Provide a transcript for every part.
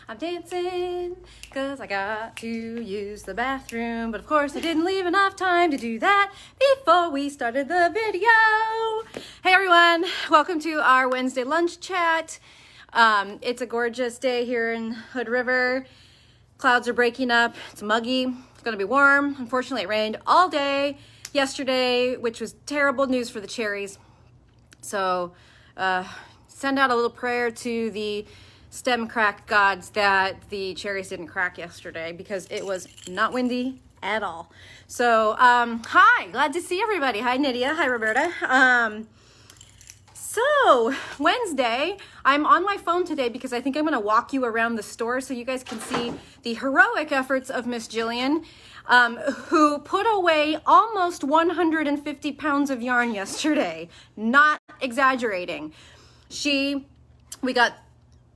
I'm dancing because I got to use the bathroom. But of course I didn't leave enough time to do that before we started the video. Hey everyone, welcome to our Wednesday lunch chat. It's a gorgeous day here in Hood River. Clouds are breaking up, it's muggy, it's gonna be warm. Unfortunately it rained all day yesterday, which was terrible news for the cherries. So send out a little prayer to the stem crack gods that the cherries didn't crack yesterday because it was not windy at all. So hi, glad to see everybody. Hi Nydia, hi Roberta. So Wednesday, I'm on my phone today because I think I'm gonna walk you around the store so you guys can see the heroic efforts of Miss Jillian, who put away almost 150 pounds of yarn yesterday. Not exaggerating. We got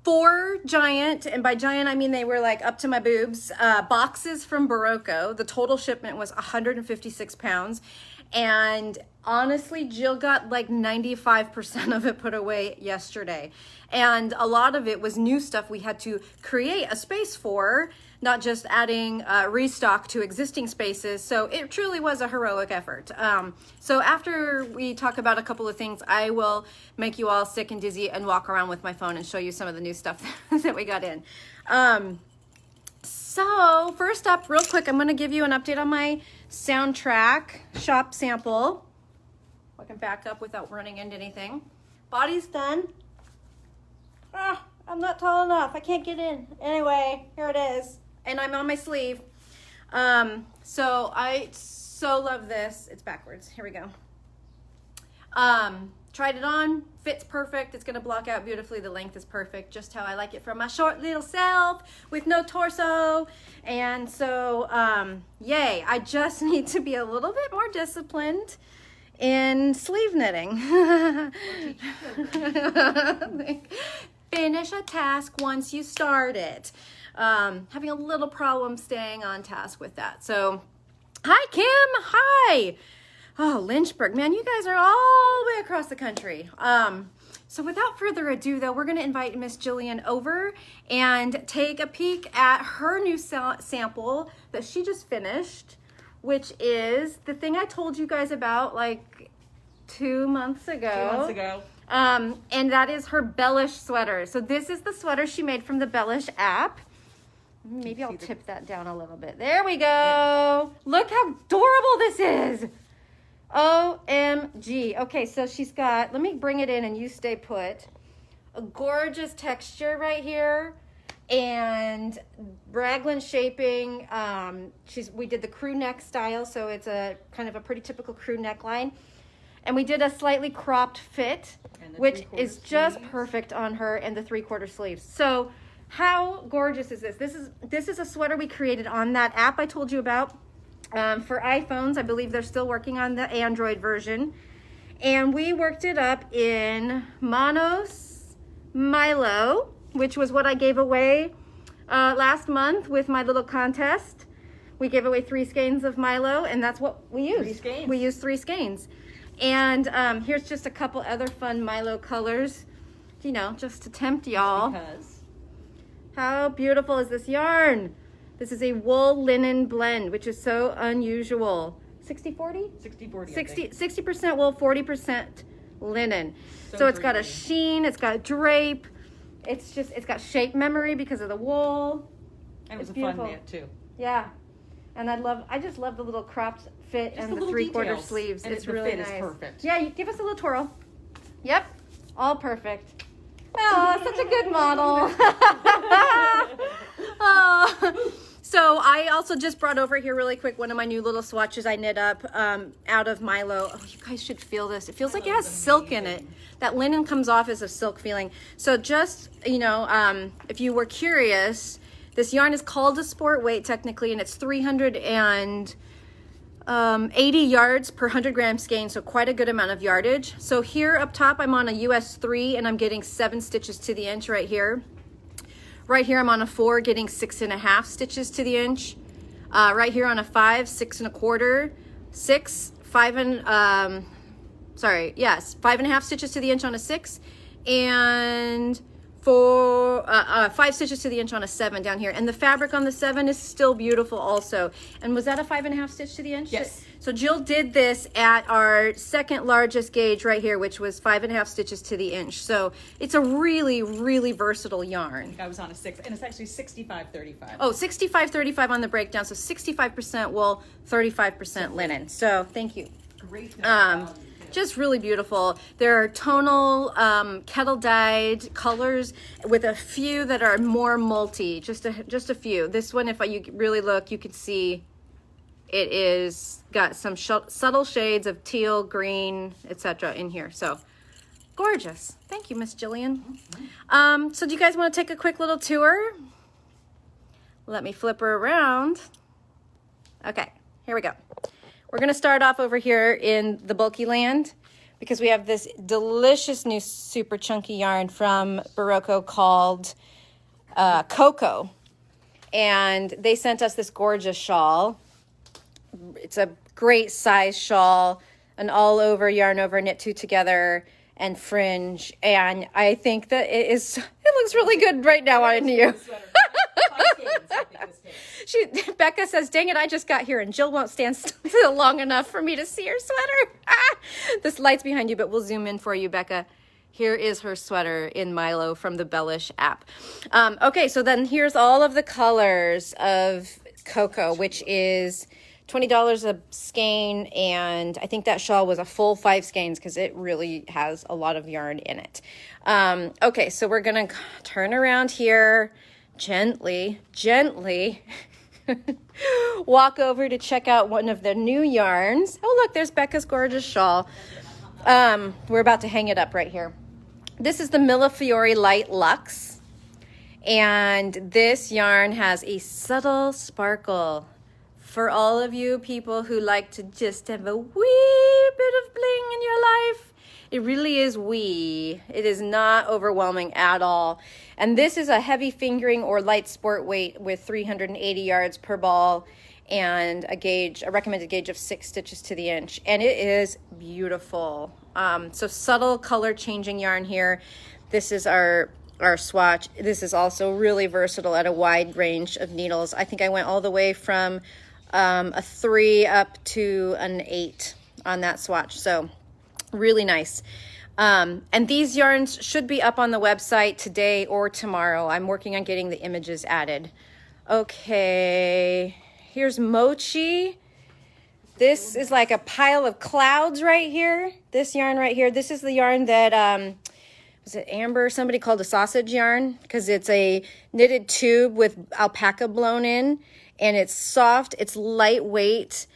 4 giant, and by giant I mean they were like up to my boobs, boxes from Barocco. The total shipment was 156 pounds. And honestly, Jill got like 95% of it put away yesterday. And a lot of it was new stuff we had to create a space for, not just adding restock to existing spaces. So it truly was a heroic effort. So after we talk about a couple of things, I will make you all sick and dizzy and walk around with my phone and show you some of the new stuff that we got in. So first up, real quick, I'm gonna give you an update on my soundtrack shop sample. I can back up without running into anything. Body's done. I'm not tall enough. I can't get in. Anyway, here it is. And I'm on my sleeve. So I so love this. It's backwards. Here we go. Tried it on. Fits perfect. It's going to block out beautifully. The length is perfect. Just how I like it from my short little self with no torso. And so, yay. I just need to be a little bit more disciplined in sleeve knitting. Finish a task once you start it. Having a little problem staying on task with that. So, hi Kim, hi. Oh, Lynchburg, man, you guys are all the way across the country. So without further ado though, we're gonna invite Miss Jillian over and take a peek at her new sample that she just finished, which is the thing I told you guys about like 2 months ago. 2 months ago. And that is her Bellish sweater. So this is the sweater she made from the Bellish app. Maybe I'll tip that down a little bit. There we go. Yeah. Look how adorable this is. OMG. Okay, so she's got, let me bring it in and you stay put. A gorgeous texture right here. And raglan shaping. We did the crew neck style, so it's a kind of a pretty typical crew neckline. And we did a slightly cropped fit, which is just perfect on her, and the 3/4 sleeves. So how gorgeous is this? This is a sweater we created on that app I told you about for iPhones. I believe they're still working on the Android version. And we worked it up in Monos Milo, which was what I gave away last month with my little contest. We gave away 3 skeins of Milo, and that's what we used. 3 skeins. We used 3 skeins. And here's just a couple other fun Milo colors, you know, just to tempt y'all. Because how beautiful is this yarn? This is a wool linen blend, which is so unusual. 60-40? 60-40. 60% wool, 40% linen. So it's got a sheen, it's got drape. It's got shape memory because of the wool. And it was a fun knit too. Yeah. And I just love the little cropped fit and the 3/4 sleeves. And it's the really fit nice. is perfect. Yeah, you give us a little twirl. Yep, all perfect. Oh, such a good model. Oh. So I also just brought over here really quick one of my new little swatches I knit up out of Milo. Oh, you guys should feel this. It feels like it has silk in it. That linen comes off as a silk feeling. So just, you know, if you were curious, this yarn is called a sport weight technically, and it's 380 yards per 100 gram skein, so quite a good amount of yardage. So here up top, I'm on a US 3 and I'm getting 7 stitches to the inch right here. Right here, I'm on a 4, getting 6.5 stitches to the inch. Right here on a 5, 6.25, 6, 5 and, 5.5 stitches to the inch on a 6, and 5 stitches to the inch on a 7 down here, and the fabric on the 7 is still beautiful also. And was that a 5.5 stitch to the inch? Yes. So Jill did this at our second largest gauge right here, which was 5.5 stitches to the inch. So it's a really, really versatile yarn. I was on a 6, and it's actually 65-35. Oh, 65-35 on the breakdown. So 65% wool, 35% linen. So thank you. Great. Just really beautiful. There are tonal kettle dyed colors with a few that are more multi, just a few. This one, if you really look, you can see it is got some subtle shades of teal, green, etc. in here. So gorgeous. Thank you, Miss Jillian. So do you guys want to take a quick little tour? Let me flip her around. Okay, here we go. We're going to start off over here in the bulky land because we have this delicious new super chunky yarn from Barocco called Cocoa. And they sent us this gorgeous shawl. It's a great size shawl, an all over yarn over knit two together and fringe. And I think that it looks really good right now on you. Becca says, dang it, I just got here and Jill won't stand still long enough for me to see her sweater. This light's behind you, but we'll zoom in for you, Becca. Here is her sweater in Milo from the Bellish app. Okay, so then here's all of the colors of Cocoa, which is $20 a skein, and I think that shawl was a full 5 skeins because it really has a lot of yarn in it. Okay, so we're gonna turn around here gently walk over to check out one of the new yarns. Oh look, there's Becca's gorgeous shawl. We're about to hang it up right here. This is the Millefiori Light Luxe, and this yarn has a subtle sparkle for all of you people who like to just have a wee bit of bling in your life. It really is wee. It is not overwhelming at all. And this is a heavy fingering or light sport weight with 380 yards per ball and a recommended gauge of 6 stitches to the inch. And it is beautiful. So subtle color changing yarn here. This is our swatch. This is also really versatile at a wide range of needles. I think I went all the way from a 3 up to an 8 on that swatch. So really nice. And these yarns should be up on the website today or tomorrow. I'm working on getting the images added. Okay, here's Mochi. This is like a pile of clouds right here. This yarn right here. This is the yarn that, was it Amber? Somebody called a sausage yarn because it's a knitted tube with alpaca blown in, and it's soft, it's lightweight,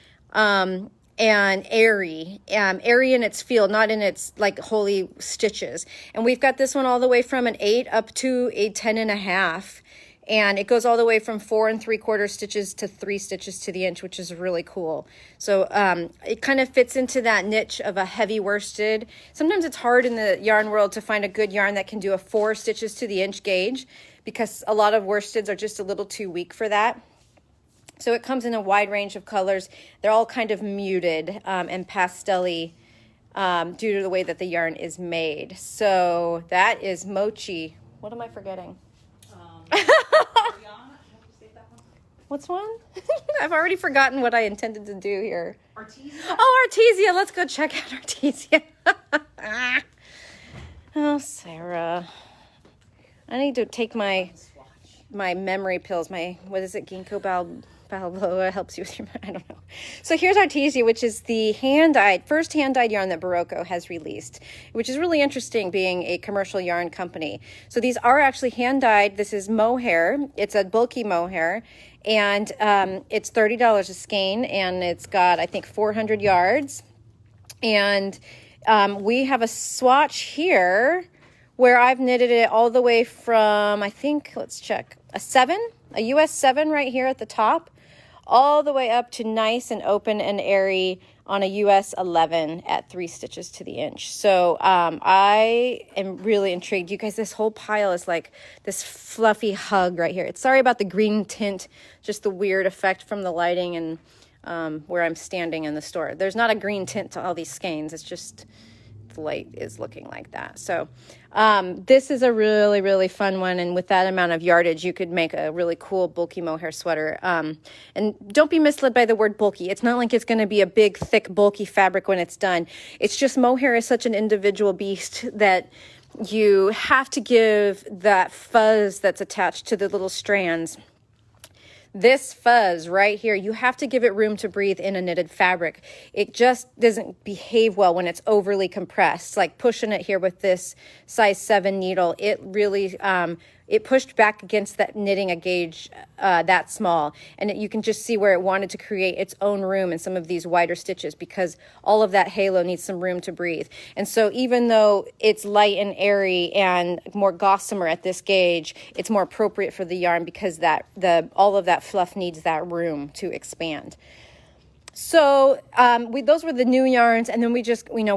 and airy in its feel, not in its like holy stitches. And we've got this one all the way from an 8 up to a 10.5, and it goes all the way from 4 3/4 stitches to 3 stitches to the inch, which is really cool. So it kind of fits into that niche of a heavy worsted. Sometimes it's hard in the yarn world to find a good yarn that can do a 4 stitches to the inch gauge because a lot of worsteds are just a little too weak for that. So it comes in a wide range of colors. They're all kind of muted and pastel-y due to the way that the yarn is made. So that is Mochi. What am I forgetting? What's one? I've already forgotten what I intended to do here. Artesia. Oh, Artesia. Let's go check out Artesia. Oh, Sarah. I need to take my memory pills. What is it? Ginkgo Balboa helps you with your, I don't know. So here's Artesia, which is the first hand-dyed yarn that Barocco has released, which is really interesting being a commercial yarn company. So these are actually hand-dyed. This is mohair. It's a bulky mohair, and it's $30 a skein, and it's got, I think, 400 yards. And we have a swatch here where I've knitted it all the way from, I think, let's check, a US 7 right here at the top, all the way up to nice and open and airy on a US 11 at 3 stitches to the inch. So I am really intrigued. You guys, this whole pile is like this fluffy hug right here. It's sorry about the green tint, just the weird effect from the lighting and where I'm standing in the store. There's not a green tint to all these skeins. It's just with light is looking like that. So this is a really, really fun one. And with that amount of yardage, you could make a really cool bulky mohair sweater. And don't be misled by the word bulky. It's not like it's going to be a big, thick, bulky fabric when it's done. It's just mohair is such an individual beast that you have to give that fuzz that's attached to the little strands. This fuzz right here, you have to give it room to breathe in a knitted fabric. It just doesn't behave well when it's overly compressed. Like pushing it here with this size 7 needle, it really, it pushed back against that knitting a gauge that small. And you can just see where it wanted to create its own room in some of these wider stitches because all of that halo needs some room to breathe. And so even though it's light and airy and more gossamer at this gauge, it's more appropriate for the yarn because all of that fluff needs that room to expand. So those were the new yarns, and then we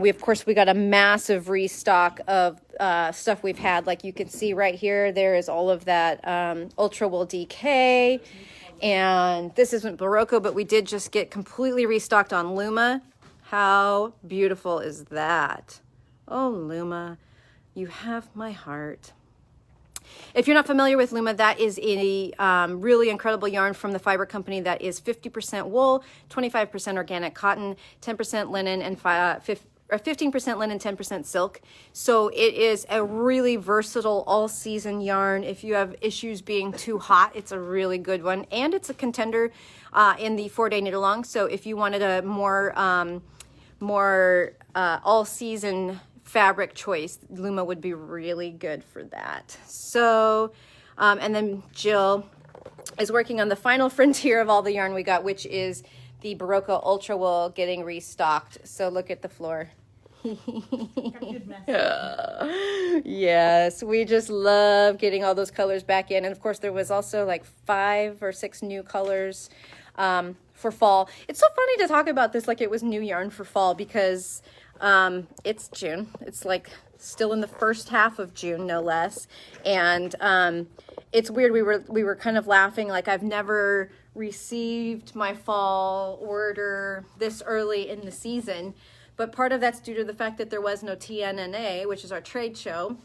of course got a massive restock of stuff we've had. Like you can see right here, there is all of that Ultra Wool DK, and this isn't Barocco, but we did just get completely restocked on Luma. How beautiful is that? Oh, Luma, you have my heart. If you're not familiar with Luma, that is a really incredible yarn from the fiber company that is 50% wool, 25% organic cotton, 10% linen, and 15% linen, 10% silk. So it is a really versatile all-season yarn. If you have issues being too hot, it's a really good one. And it's a contender in the 4-day knit-along. So if you wanted a more all-season fabric choice, Luma would be really good for that. So, and then Jill is working on the final frontier of all the yarn we got, which is the Barocco Ultra Wool getting restocked. So look at the floor. Yes, we just love getting all those colors back in. And of course, there was also like 5 or 6 new colors for fall. It's so funny to talk about this like it was new yarn for fall because it's June. It's like still in the first half of June, no less. And it's weird. We were kind of laughing. Like I've never received my fall order this early in the season. But part of that's due to the fact that there was no TNNA, which is our trade show,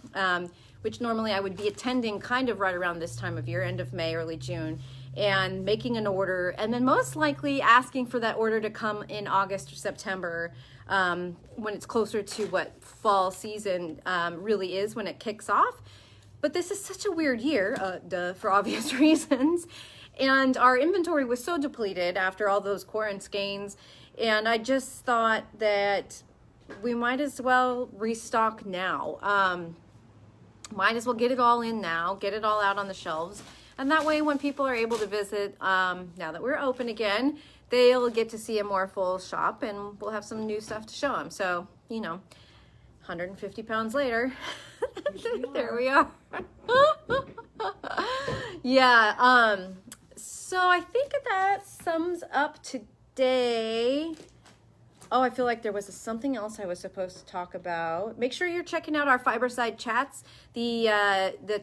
which normally I would be attending kind of right around this time of year, end of May, early June, and making an order, and then most likely asking for that order to come in August or September, when it's closer to what fall season really is when it kicks off. But this is such a weird year, for obvious reasons. And our inventory was so depleted after all those quarantines. And I just thought that we might as well restock now. Might as well get it all in now, get it all out on the shelves. And that way when people are able to visit, now that we're open again, they'll get to see a more full shop and we'll have some new stuff to show them. So, 150 pounds later, there we are. Yeah, so I think that sums up today. Oh, I feel like there was something else I was supposed to talk about. Make sure you're checking out our Fiberside chats. The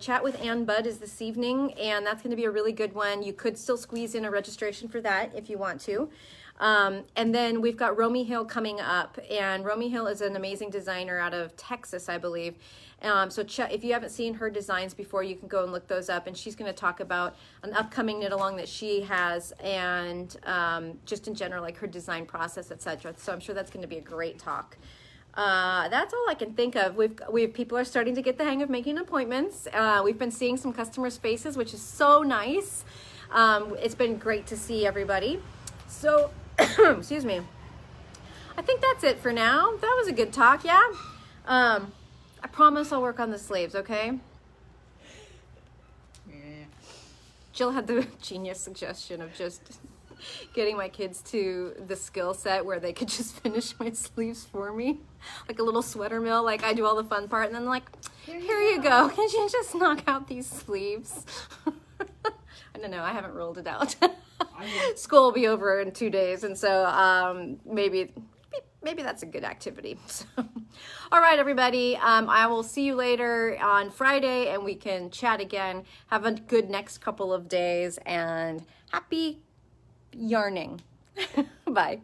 chat with Ann Budd is this evening, and that's going to be a really good one. You could still squeeze in a registration for that if you want to. And then we've got Romy Hill coming up, and Romy Hill is an amazing designer out of Texas, I believe. So if you haven't seen her designs before, you can go and look those up, and she's going to talk about an upcoming knit along that she has, and just in general, like her design process, etc. So I'm sure that's going to be a great talk. That's all I can think of. People are starting to get the hang of making appointments. We've been seeing some customers' faces, which is so nice. It's been great to see everybody. So, excuse me. I think that's it for now. That was a good talk, yeah? I promise I'll work on the sleeves, okay? Yeah. Jill had the genius suggestion of just getting my kids to the skill set where they could just finish my sleeves for me. Like a little sweater mill, like I do all the fun part and then like, here you go. Can you just knock out these sleeves? I don't know, I haven't rolled it out. School will be over in 2 days, and so maybe that's a good activity. So, all right, everybody. I will see you later on Friday, and we can chat again. Have a good next couple of days, and happy yarning. Bye.